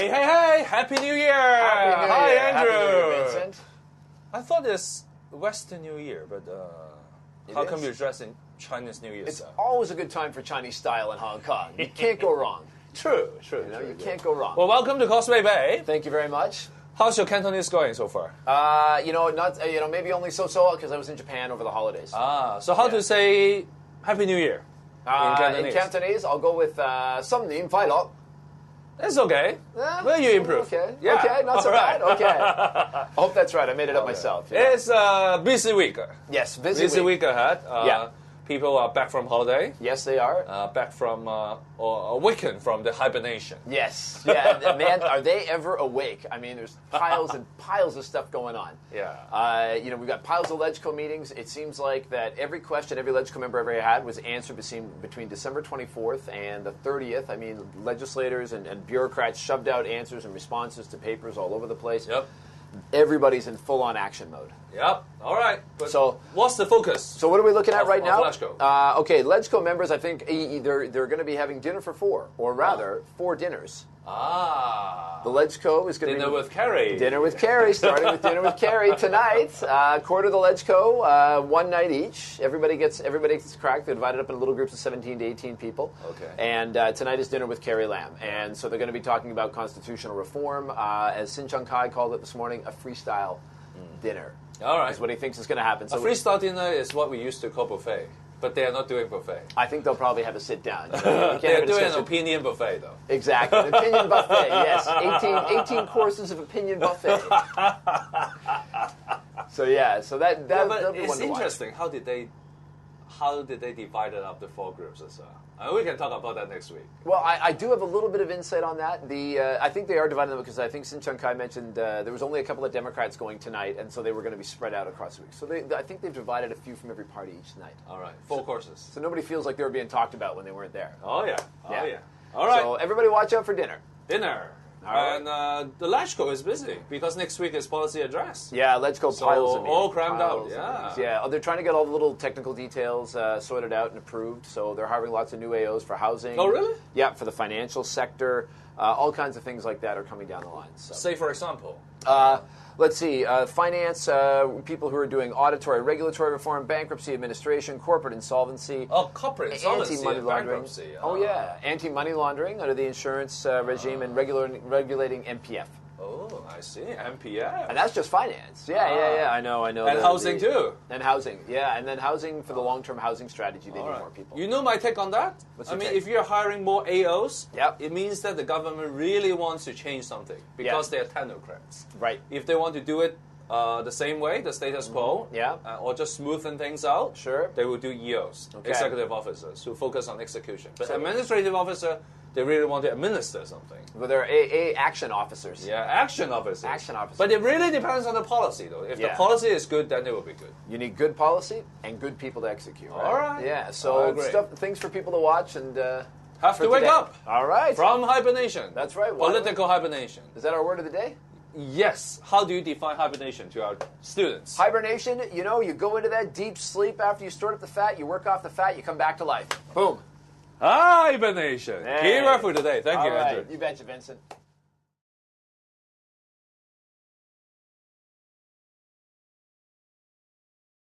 Hey, hey, hey! Happy New Year! Happy New Hi, Year. Andrew. Happy New Year, Vincent. I thought it's Western New Year, but how come is? you're dressed in Chinese New Year It's style? always a good time for Chinese style in Hong Kong. You can't go wrong. True. You can't go wrong. Well, welcome to Causeway Bay. Thank you very much. How's your Cantonese going so far? Maybe only so-so because I was in Japan over the holidays. So how to say Happy New Year in Cantonese, I'll go with Some Nim Fai Lok. It's okay. Well, you improve. Okay. Yeah. Okay, not so bad. Okay. I hope that's right. I made it up myself. Yeah. It's a busy week. Yes, busy week ahead. People are back from holiday. Yes, they are. Back from or awakened from the hibernation. Yes. Yeah. Man, are they ever awake? I mean, there's piles and piles of stuff going on. Yeah. We've got piles of LegCo meetings. It seems like that every question every LegCo member ever had was answered between December 24th and the 30th. I mean, legislators and bureaucrats shoved out answers and responses to papers all over the place. Yep. Everybody's in full-on action mode. Yep. All right. But so what's the focus? So what are we looking at right now? LegCo? Okay, LegCo members, I think they're going to be having dinner for four, or rather, 4 dinners. The LegCo is going to be dinner with Carrie. Dinner with Carrie, starting with dinner with Carrie tonight. Quarter of the LegCo, 1 night each. Everybody gets cracked. They're divided up in little groups of 17 to 18 people. Okay. And tonight is dinner with Carrie Lam. And so they're going to be talking about constitutional reform. As Sin Chung Kai called it this morning, a freestyle dinner. All right. That's what he thinks is going to happen. A So freestyle dinner is what we used to call buffet, but they are not doing buffet. I think they'll probably have a sit down. They're doing an opinion buffet, though. Exactly. An opinion buffet, yes. 18 courses of opinion buffet. So that'll be one it's to watch. interesting. How did they divide it up the 4 groups as well? We can talk about that next week. Well, I do have a little bit of insight on that. I think they are dividing them because I think Sin Chung Kai mentioned there was only a couple of Democrats going tonight, and so they were going to be spread out across the week. So I think they've divided a few from every party each night. All right, 4 courses. So nobody feels like they were being talked about when they weren't there. Oh yeah. Yeah. All right. So everybody watch out for dinner. Dinner. All right. And the LegCo is busy because next week is policy address. Yeah, LegCo So piles of meetings. all crammed out. Piles of Yeah. meetings. Yeah. They're trying to get all the little technical details sorted out and approved. So they're hiring lots of new AOs for housing. Oh, really? Yeah, for the financial sector. All kinds of things like that are coming down the line. So. Say, for example. Let's see, finance, people who are doing auditory, regulatory reform, bankruptcy administration, corporate insolvency. Oh, corporate insolvency anti-money and laundering. bankruptcy. Oh, yeah. Anti-money laundering under the insurance regime and regulating MPF. Oh, I see. MPF. And that's just finance. Yeah. I know. And housing, too. And housing, yeah. And then housing for the long-term housing strategy, they need more people. You know my take on that? What's your take? If you're hiring more AOs, Yep. it means that the government really wants to change something because they're technocrats. Right. If they want to do it the same way, the status quo, or just smoothen things out, Sure. they will do EOs, Okay. executive officers, who focus on execution. But administrative officer, they really want to administer something. Well, they're AA action officers. Yeah, action officers. Action officers. But it really depends on the policy, though. If the policy is good, then it will be good. You need good policy and good people to execute. Right? All right. Yeah, I so agree. things for people to watch and Have for to wake today. up. All right. From hibernation. That's right. Political hibernation. Is that our word of the day? Yes. How do you define hibernation to our students? Hibernation, you go into that deep sleep after you store up the fat, you work off the fat, you come back to life. Boom. Hibernation. Hey. Key word for today. Thank you, All right. Andrew. You betcha, Vincent.